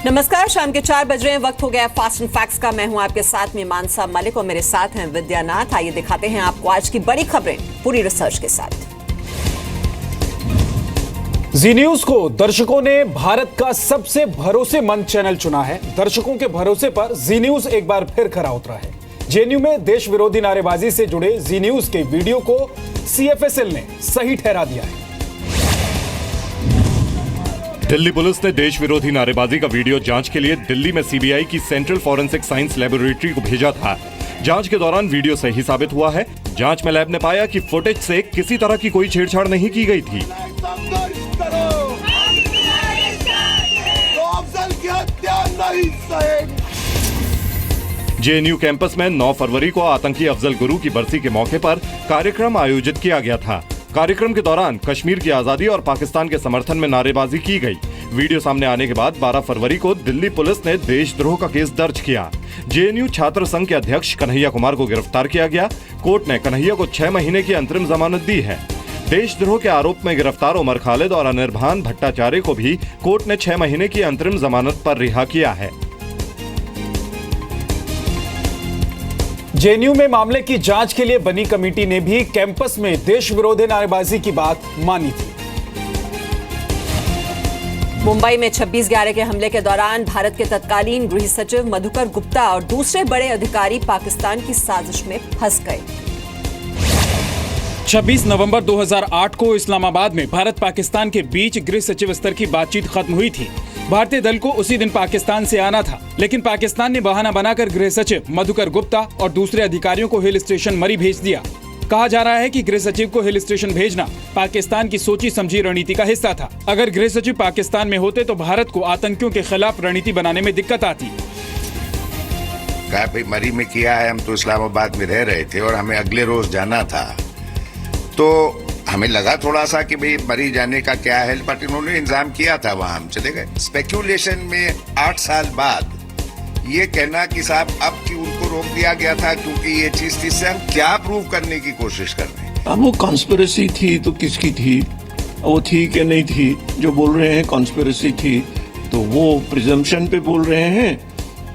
नमस्कार, शाम के 4 बज रहे हैं। वक्त हो गया फास्ट एंड फैक्ट्स का। मैं हूं आपके साथ में मानसा मलिक और मेरे साथ हैं विद्यानाथ। आइए दिखाते हैं आपको आज की बड़ी खबरें पूरी रिसर्च के साथ। जी न्यूज को दर्शकों ने भारत का सबसे भरोसेमंद चैनल चुना है। दर्शकों के भरोसे पर जी न्यूज एक बार फिर खरा उतरा है। जेएनयू में देश विरोधी नारेबाजी से जुड़े जी न्यूज के वीडियो को सीएफएसएल ने सही ठहरा दिया है। दिल्ली पुलिस ने देश विरोधी नारेबाजी का वीडियो जांच के लिए दिल्ली में सीबीआई की सेंट्रल फॉरेंसिक साइंस लेबोरेटरी को भेजा था। जांच के दौरान वीडियो सही साबित हुआ है। जांच में लैब ने पाया कि फुटेज से किसी तरह की कोई छेड़छाड़ नहीं की गई थी। जेएनयू कैंपस में 9 फरवरी को आतंकी अफजल गुरु की बरसी के मौके पर कार्यक्रम आयोजित किया गया था। कार्यक्रम के दौरान कश्मीर की आजादी और पाकिस्तान के समर्थन में नारेबाजी की गई। वीडियो सामने आने के बाद 12 फरवरी को दिल्ली पुलिस ने देशद्रोह का केस दर्ज किया। जेएनयू छात्र संघ के अध्यक्ष कन्हैया कुमार को गिरफ्तार किया गया। कोर्ट ने कन्हैया को 6 महीने की अंतरिम जमानत दी है। देशद्रोह के आरोप में गिरफ्तार उमर खालिद और अनिर्बान भट्टाचार्य को भी कोर्ट ने 6 महीने की अंतरिम जमानत पर रिहा किया है। जेएनयू में मामले की जांच के लिए बनी कमेटी ने भी कैंपस में देश विरोधी नारेबाजी की बात मानी थी। मुंबई में 26/11 के हमले के दौरान भारत के तत्कालीन गृह सचिव मधुकर गुप्ता और दूसरे बड़े अधिकारी पाकिस्तान की साजिश में फंस गए। 26 नवंबर 2008 को इस्लामाबाद में भारत पाकिस्तान के बीच गृह सचिव स्तर की बातचीत खत्म हुई थी। भारतीय दल को उसी दिन पाकिस्तान से आना था, लेकिन पाकिस्तान ने बहाना बनाकर गृह सचिव मधुकर गुप्ता और दूसरे अधिकारियों को हिल स्टेशन मरी भेज दिया। कहा जा रहा है कि गृह सचिव को हिल स्टेशन भेजना पाकिस्तान की सोची समझी रणनीति का हिस्सा था। अगर गृह सचिव पाकिस्तान में होते तो भारत को आतंकियों के खिलाफ रणनीति बनाने में दिक्कत आती। कहा भाई मरी में किया है, हम तो इस्लामाबाद में रह रहे थे और हमें अगले रोज जाना था, तो हमें लगा थोड़ा सा कि भाई मरी जाने का क्या है, बट इन्होंने इंतजाम किया था, वहां हम चले गए। स्पेक्यूलेशन में 8 साल बाद ये कहना कि साहब अब कि उनको रोक दिया गया था क्योंकि ये चीज थी, से हम क्या प्रूव करने की कोशिश कर रहे हैं। अब वो कॉन्स्पिरेसी थी तो किसकी थी, वो थी कि नहीं थी। जो बोल रहे हैं कॉन्स्पिरेसी थी तो वो प्रिजम्पशन पे बोल रहे हैं,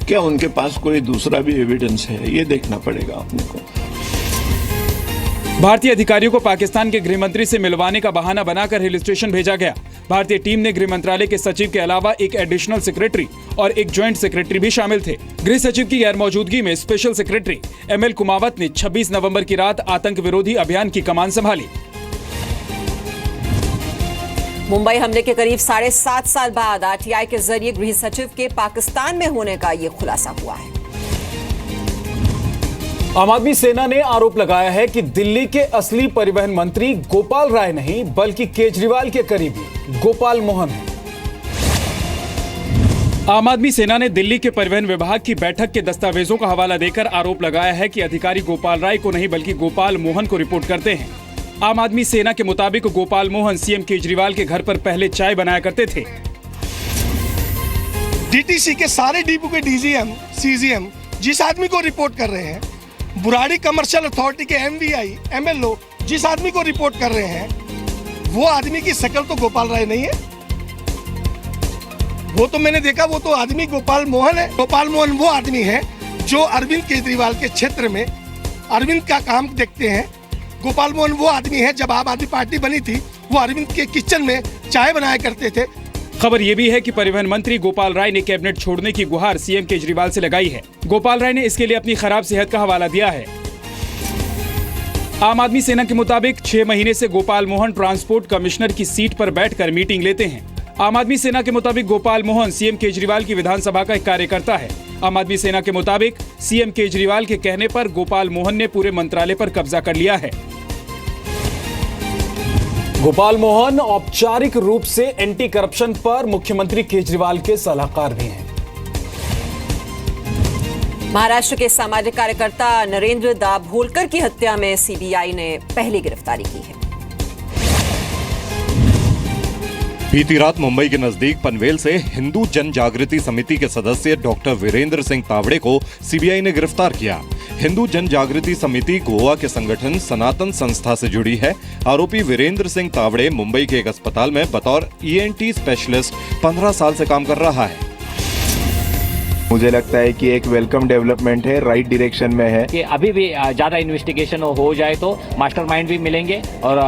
क्या उनके पास कोई दूसरा भी एविडेंस है, ये देखना पड़ेगा अपने को। भारतीय अधिकारियों को पाकिस्तान के गृह मंत्री से मिलवाने का बहाना बनाकर हिल स्टेशन भेजा गया। भारतीय टीम में गृह मंत्रालय के सचिव के अलावा एक एडिशनल सेक्रेटरी और एक ज्वाइंट सेक्रेटरी भी शामिल थे। गृह सचिव की गैर मौजूदगी में स्पेशल सेक्रेटरी एमएल कुमावत ने 26 नवंबर की रात आतंक विरोधी अभियान की कमान संभाली। मुंबई हमले के करीब 7.5 साल बाद आरटीआई के जरिए गृह सचिव के पाकिस्तान में होने का ये खुलासा हुआ है। आम आदमी सेना ने आरोप लगाया है कि दिल्ली के असली परिवहन मंत्री गोपाल राय नहीं बल्कि केजरीवाल के करीबी गोपाल मोहन हैं। आम आदमी सेना ने दिल्ली के परिवहन विभाग की बैठक के दस्तावेजों का हवाला देकर आरोप लगाया है कि अधिकारी गोपाल राय को नहीं बल्कि गोपाल मोहन को रिपोर्ट करते हैं। आम आदमी सेना के मुताबिक गोपाल मोहन सीएम केजरीवाल के घर पर पहले चाय बनाया करते थे। डीटीसी के सारे डिपो के डीजीएम, सीजीएम जिस आदमी को रिपोर्ट कर रहे हैं, बुराड़ी कमर्शियल अथॉरिटी के एमवीआई, एमएलओ जिस आदमी को रिपोर्ट कर रहे हैं, वो आदमी की शक्ल तो गोपाल राय नहीं है। वो तो मैंने देखा, वो तो आदमी गोपाल मोहन है। गोपाल मोहन वो आदमी है जो अरविंद केजरीवाल के क्षेत्र में अरविंद का काम देखते हैं। गोपाल मोहन वो आदमी है, जब आम आदमी पार्टी बनी थी वो अरविंद के किचन में चाय बनाया करते थे। खबर यह भी है कि परिवहन मंत्री गोपाल राय ने कैबिनेट छोड़ने की गुहार सीएम केजरीवाल से लगाई है। गोपाल राय ने इसके लिए अपनी खराब सेहत का हवाला दिया है। आम आदमी सेना के मुताबिक 6 महीने से गोपाल मोहन ट्रांसपोर्ट कमिश्नर की सीट पर बैठकर मीटिंग लेते हैं। आम आदमी सेना के मुताबिक गोपाल मोहन सीएम केजरीवाल की विधानसभा का एक कार्यकर्ता है। आम आदमी सेना के मुताबिक सीएम केजरीवाल के कहने पर गोपाल मोहन ने पूरे मंत्रालय पर कब्जा कर लिया है। गोपाल मोहन औपचारिक रूप से एंटी करप्शन पर मुख्यमंत्री केजरीवाल के सलाहकार भी हैं। महाराष्ट्र के सामाजिक कार्यकर्ता नरेंद्र दाभोलकर की हत्या में सीबीआई ने पहली गिरफ्तारी की है। बीती रात मुंबई के नजदीक पनवेल से हिंदू जन जागृति समिति के सदस्य डॉक्टर वीरेंद्र सिंह तावड़े को सीबीआई ने गिरफ्तार किया। हिंदू जन जागृति समिति गोवा के संगठन सनातन संस्था से जुड़ी है। आरोपी वीरेंद्र सिंह तावड़े मुंबई के एक अस्पताल में बतौर ईएनटी स्पेशलिस्ट 15 साल से काम कर रहा है। मुझे लगता है कि एक वेलकम डेवलपमेंट है, राइट डायरेक्शन में है। कि अभी भी ज़्यादा इन्वेस्टिगेशन हो जाए तो मास्टरमाइंड भी मिलेंगे और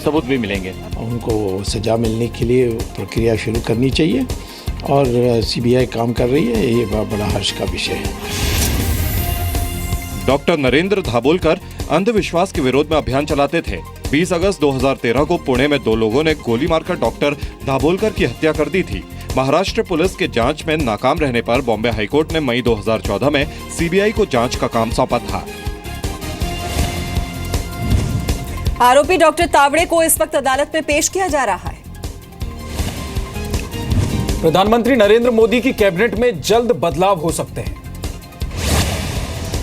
सबूत भी मिलेंगे। उनको सजा मिलने के लिए प्रक्रिया शुरू करनी चाहिए और सीबीआई काम कर रही है, ये बड़ा हर्ष का विषय है। डॉक्टर नरेंद्र दाभोलकर अंधविश्वास के विरोध में अभियान चलाते थे। 20 अगस्त 2013 को पुणे में 2 लोगों ने गोली मारकर डॉक्टर दाभोलकर की हत्या कर दी थी। महाराष्ट्र पुलिस के जांच में नाकाम रहने पर बॉम्बे हाईकोर्ट ने मई 2014 में सीबीआई को जांच का काम सौंपा था। आरोपी डॉक्टर तावड़े को इस वक्त अदालत में पेश किया जा रहा है। प्रधानमंत्री नरेंद्र मोदी की कैबिनेट में जल्द बदलाव हो सकते हैं।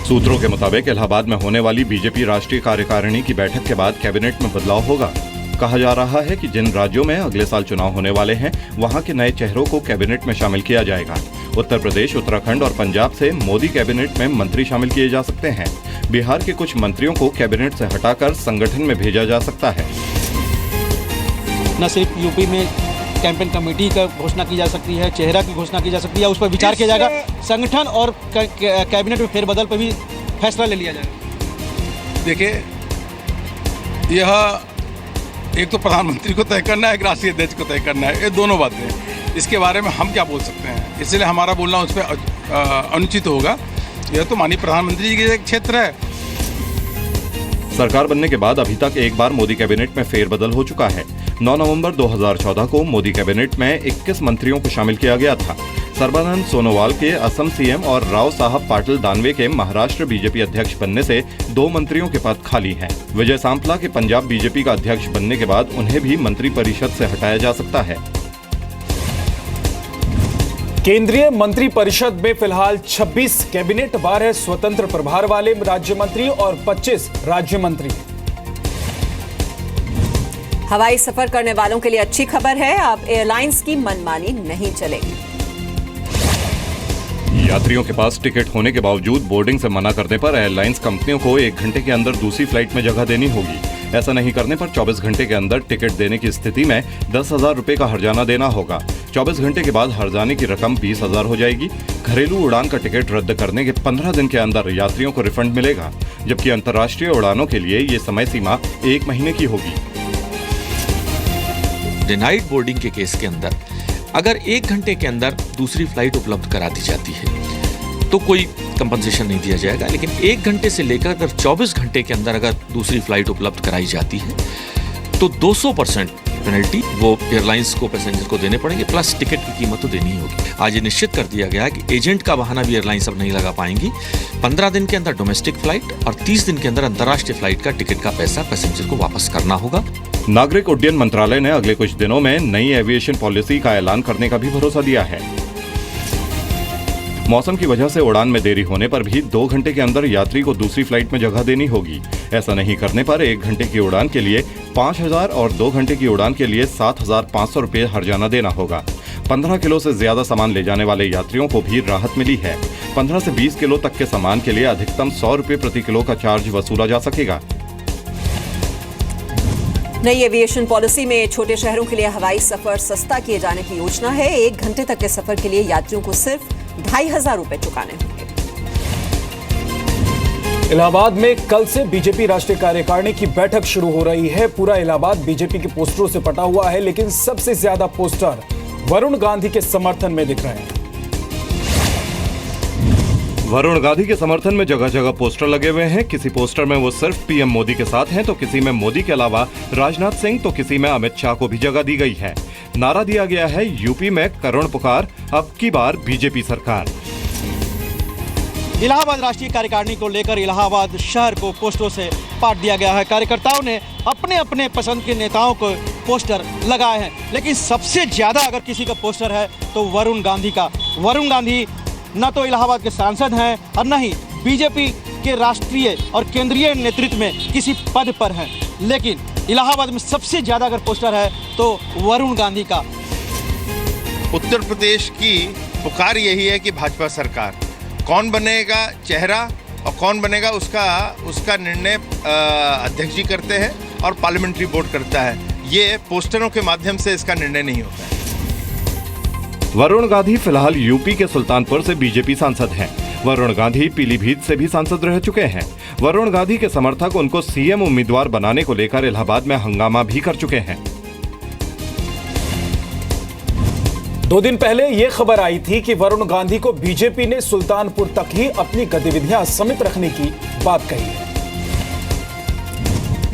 सूत्रों के मुताबिक इलाहाबाद में होने वाली बीजेपी राष्ट्रीय कार्यकारिणी की बैठक के बाद कैबिनेट में बदलाव होगा। कहा जा रहा है कि जिन राज्यों में अगले साल चुनाव होने वाले हैं, वहां के नए चेहरों को कैबिनेट में शामिल किया जाएगा। उत्तर प्रदेश, उत्तराखंड और पंजाब से मोदी कैबिनेट में मंत्री शामिल किए जा सकते हैं। बिहार के कुछ मंत्रियों को कैबिनेट से हटाकर संगठन में भेजा जा सकता है। न सिर्फ यूपी में कैंपेन कमेटी का घोषणा की जा सकती है, चेहरा की घोषणा की जा सकती है, उस पर विचार किया जाएगा। संगठन और कैबिनेट में फेरबदल पर भी फैसला ले लिया जाएगा। देखिए, यह एक तो प्रधानमंत्री को तय करना है, एक राष्ट्रीय अध्यक्ष को तय करना है, ये दोनों बातें हैं। इसके बारे में हम क्या बोल सकते हैं, इसलिए हमारा बोलना उस पर अनुचित होगा। यह तो माननीय प्रधानमंत्री जी का एक क्षेत्र है। सरकार बनने के बाद अभी तक एक बार मोदी कैबिनेट में फेरबदल हो चुका है। 9 नवंबर 2014 को मोदी कैबिनेट में 21 मंत्रियों को शामिल किया गया था। सर्बानंद सोनोवाल के असम सीएम और राव साहब पाटिल दानवे के महाराष्ट्र बीजेपी अध्यक्ष बनने से 2 मंत्रियों के पद खाली हैं। विजय सांपला के पंजाब बीजेपी का अध्यक्ष बनने के बाद उन्हें भी मंत्रिपरिषद से हटाया जा सकता है। केंद्रीय मंत्रिपरिषद में फिलहाल 26 कैबिनेट 12 स्वतंत्र प्रभार वाले राज्य मंत्री और 25 राज्य मंत्री। हवाई सफर करने वालों के लिए अच्छी खबर है, अब एयरलाइंस की मनमानी नहीं चलेगी। यात्रियों के पास टिकट होने के बावजूद बोर्डिंग से मना करने पर एयरलाइंस कंपनियों को 1 घंटे के अंदर दूसरी फ्लाइट में जगह देनी होगी। ऐसा नहीं करने पर 24 घंटे के अंदर टिकट देने की स्थिति में 10,000 रुपए का हर्जाना देना होगा। 24 घंटे के बाद हर्जाने की रकम 20,000 हो जाएगी। घरेलू उड़ान का टिकट रद्द करने के 15 दिन के अंदर यात्रियों को रिफंड मिलेगा, जबकि अंतर्राष्ट्रीय उड़ानों के लिए ये समय सीमा 1 महीने की होगी। डिनाइड बोर्डिंग के केस के अंदर अगर 1 घंटे के अंदर दूसरी फ्लाइट उपलब्ध करा दी जाती है तो कोई कंपनसेशन नहीं दिया जाएगा, लेकिन 1 घंटे से लेकर अगर 24 घंटे के अंदर अगर दूसरी फ्लाइट उपलब्ध कराई जाती है तो 200% पेनल्टी वो एयरलाइंस को, पैसेंजर को देने पड़ेंगे, प्लस टिकट की कीमत तो देनी ही होगी। आज ये निश्चित कर दिया गया है कि एजेंट का बहाना भी एयरलाइंस अब नहीं लगा पाएंगी। 15 दिन के अंदर डोमेस्टिक फ्लाइट और 30 दिन के अंदर अंतर्राष्ट्रीय फ्लाइट का टिकट का पैसा पैसेंजर को वापस करना होगा। नागरिक उड्डयन मंत्रालय ने अगले कुछ दिनों में नई एविएशन पॉलिसी का ऐलान करने का भी भरोसा दिया है। मौसम की वजह से उड़ान में देरी होने पर भी 2 घंटे के अंदर यात्री को दूसरी फ्लाइट में जगह देनी होगी। ऐसा नहीं करने पर 1 घंटे की उड़ान के लिए 5,000 और 2 घंटे की उड़ान के लिए 7,500 रुपए हर्जाना देना होगा। 15 किलो से ज्यादा सामान ले जाने वाले यात्रियों को भी राहत मिली है। 15 से 20 किलो तक के सामान के लिए अधिकतम 100 रुपए प्रति किलो का चार्ज वसूला जा सकेगा। नई एविएशन पॉलिसी में छोटे शहरों के लिए हवाई सफर सस्ता किए जाने की योजना है। 1 घंटे तक के सफर के लिए यात्रियों को सिर्फ 2,500 रुपए चुकाने होंगे। इलाहाबाद में कल से बीजेपी राष्ट्रीय कार्यकारिणी की बैठक शुरू हो रही है। पूरा इलाहाबाद बीजेपी के पोस्टरों से पटा हुआ है, लेकिन सबसे ज्यादा पोस्टर वरुण गांधी के समर्थन में दिख रहे हैं। वरुण गांधी के समर्थन में जगह जगह पोस्टर लगे हुए हैं। किसी पोस्टर में वो सिर्फ पीएम मोदी के साथ हैं, तो किसी में मोदी के अलावा राजनाथ सिंह, तो किसी में अमित शाह को भी जगह दी गई है। नारा दिया गया है, यूपी में करुण पुकार, अब की बार बीजेपी सरकार। इलाहाबाद राष्ट्रीय कार्यकारिणी को लेकर इलाहाबाद शहर को पोस्टरों से पाट दिया गया है। कार्यकर्ताओं ने अपने अपने पसंद के नेताओं को पोस्टर लगाए हैं, लेकिन सबसे ज्यादा अगर किसी का पोस्टर है तो वरुण गांधी का। वरुण गांधी न तो इलाहाबाद के सांसद हैं और न ही बीजेपी के राष्ट्रीय और केंद्रीय नेतृत्व में किसी पद पर हैं, लेकिन इलाहाबाद में सबसे ज्यादा अगर पोस्टर है तो वरुण गांधी का। उत्तर प्रदेश की पुकार यही है कि भाजपा सरकार, कौन बनेगा चेहरा और कौन बनेगा उसका निर्णय अध्यक्ष जी करते हैं और पार्लियामेंट्री बोर्ड करता है। ये पोस्टरों के माध्यम से इसका निर्णय नहीं होता है। वरुण गांधी फिलहाल यूपी के सुल्तानपुर से बीजेपी सांसद हैं। वरुण गांधी पीलीभीत से भी सांसद रह चुके हैं। वरुण गांधी के समर्थक उनको सीएम उम्मीदवार बनाने को लेकर इलाहाबाद में हंगामा भी कर चुके हैं। 2 दिन पहले ये खबर आई थी कि वरुण गांधी को बीजेपी ने सुल्तानपुर तक ही अपनी गतिविधियां सीमित रखने की बात कही है।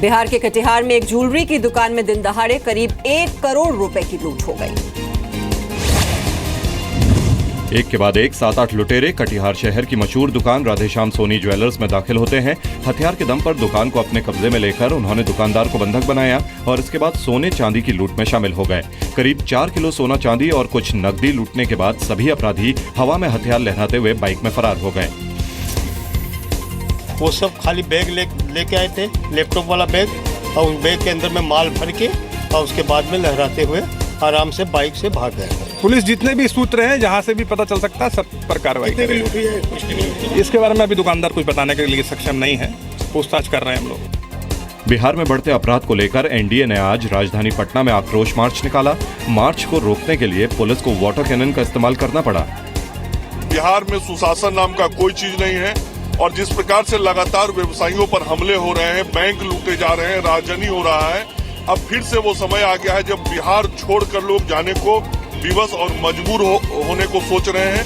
बिहार के कटिहार में एक ज्वेलरी की दुकान में दिन दहाड़े करीब 1 करोड़ रुपए की लूट हो गई। एक के बाद एक 7-8 लुटेरे कटिहार शहर की मशहूर दुकान राधेश्याम सोनी ज्वेलर्स में दाखिल होते हैं। हथियार के दम पर दुकान को अपने कब्जे में लेकर उन्होंने दुकानदार को बंधक बनाया और इसके बाद सोने चांदी की लूट में शामिल हो गए। करीब 4 किलो सोना चांदी और कुछ नकदी लूटने के बाद सभी अपराधी हवा में हथियार लहराते हुए बाइक में फरार हो गए। वो सब खाली बैग लेके आए थे, लैपटॉप वाला बैग, और उस बैग के अंदर में माल भर के और उसके बाद में लहराते हुए आराम से बाइक से भाग गए। पुलिस जितने भी सूत्र हैं जहां से भी पता चल सकता है सब पर कार्रवाई करेगी। इसके बारे में अभी दुकानदार कुछ बताने के लिए सक्षम नहीं है, पूछताछ कर रहे हैं हम लोग। बिहार में बढ़ते अपराध को लेकर एनडीए ने आज राजधानी पटना में आक्रोश मार्च निकाला। मार्च को रोकने के लिए पुलिस को वाटर कैनन का इस्तेमाल करना पड़ा। बिहार में सुशासन नाम का कोई चीज नहीं है और जिस प्रकार से लगातार व्यवसायियों पर हमले हो रहे हैं, बैंक लूटे जा रहे हैं, राजनी हो रहा है, अब फिर से वो समय आ गया है जब बिहार छोड़कर लोग जाने को विवश और मजबूर होने को सोच रहे हैं।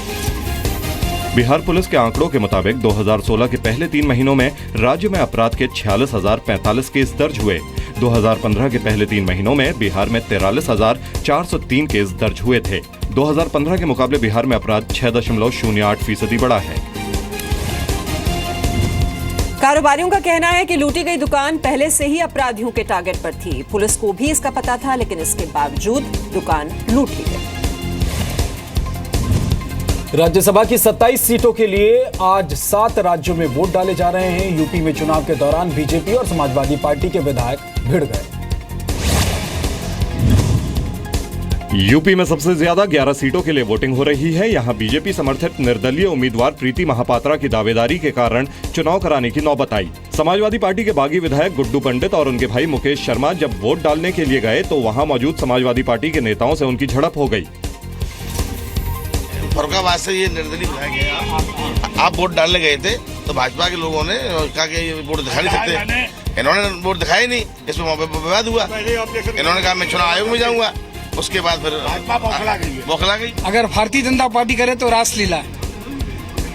बिहार पुलिस के आंकड़ों के मुताबिक 2016 के पहले 3 महीनों में राज्य में अपराध के 46,045 केस दर्ज हुए। 2015 के पहले 3 महीनों में बिहार में 43,403 केस दर्ज हुए थे। 2015 के मुकाबले बिहार में अपराध 6.08% बढ़ा है। कारोबारियों का कहना है कि लूटी गई दुकान पहले से ही अपराधियों के टारगेट पर थी। पुलिस को भी इसका पता था, लेकिन इसके बावजूद दुकान लूट ली गई। राज्यसभा की 27 सीटों के लिए आज 7 राज्यों में वोट डाले जा रहे हैं। यूपी में चुनाव के दौरान बीजेपी और समाजवादी पार्टी के विधायक भिड़ गए। यूपी में सबसे ज्यादा 11 सीटों के लिए वोटिंग हो रही है। यहां बीजेपी समर्थित निर्दलीय उम्मीदवार प्रीति महापात्रा की दावेदारी के कारण चुनाव कराने की नौबत आई। समाजवादी पार्टी के बागी विधायक गुड्डू पंडित और उनके भाई मुकेश शर्मा जब वोट डालने के लिए गए तो वहां मौजूद समाजवादी पार्टी के नेताओं से उनकी झड़प हो गई। फरुखाबाद से ये निर्दलीय विधायक आप वोट डालने गए थे तो भाजपा के लोगों ने कहा कि वोट दिखा नहीं सकते। इन्होंने वोट दिखाया नहीं, इसमें विवाद हुआ। इन्होंने कहा मैं चुनाव आयोग में जाऊंगा। उसके बाद फिर बौखला गई। अगर भारतीय जनता पार्टी करे तो रासलीला,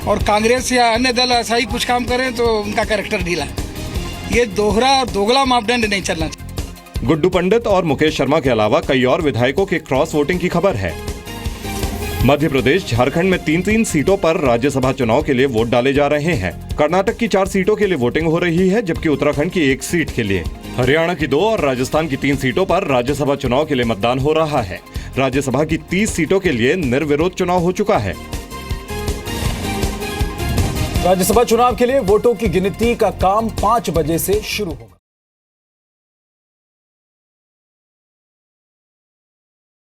और कांग्रेस या अन्य दल ऐसा ही कुछ काम करें तो उनका कैरेक्टर ढीला। ये दोगला मापदंड नहीं चलना चाहिए। गुड्डू पंडित और मुकेश शर्मा के अलावा कई और विधायकों के क्रॉस वोटिंग की खबर है। मध्य प्रदेश, झारखंड में 3-3 सीटों पर राज्यसभा चुनाव के लिए वोट डाले जा रहे हैं। कर्नाटक की 4 सीटों के लिए वोटिंग हो रही है, जबकि उत्तराखंड की 1 सीट के लिए। हरियाणा की 2 और राजस्थान की 3 सीटों पर राज्यसभा चुनाव के लिए मतदान हो रहा है। राज्यसभा की 30 सीटों के लिए निर्विरोध चुनाव हो चुका है। राज्यसभा चुनाव के लिए वोटों की गिनती का काम 5 बजे से शुरू होगा।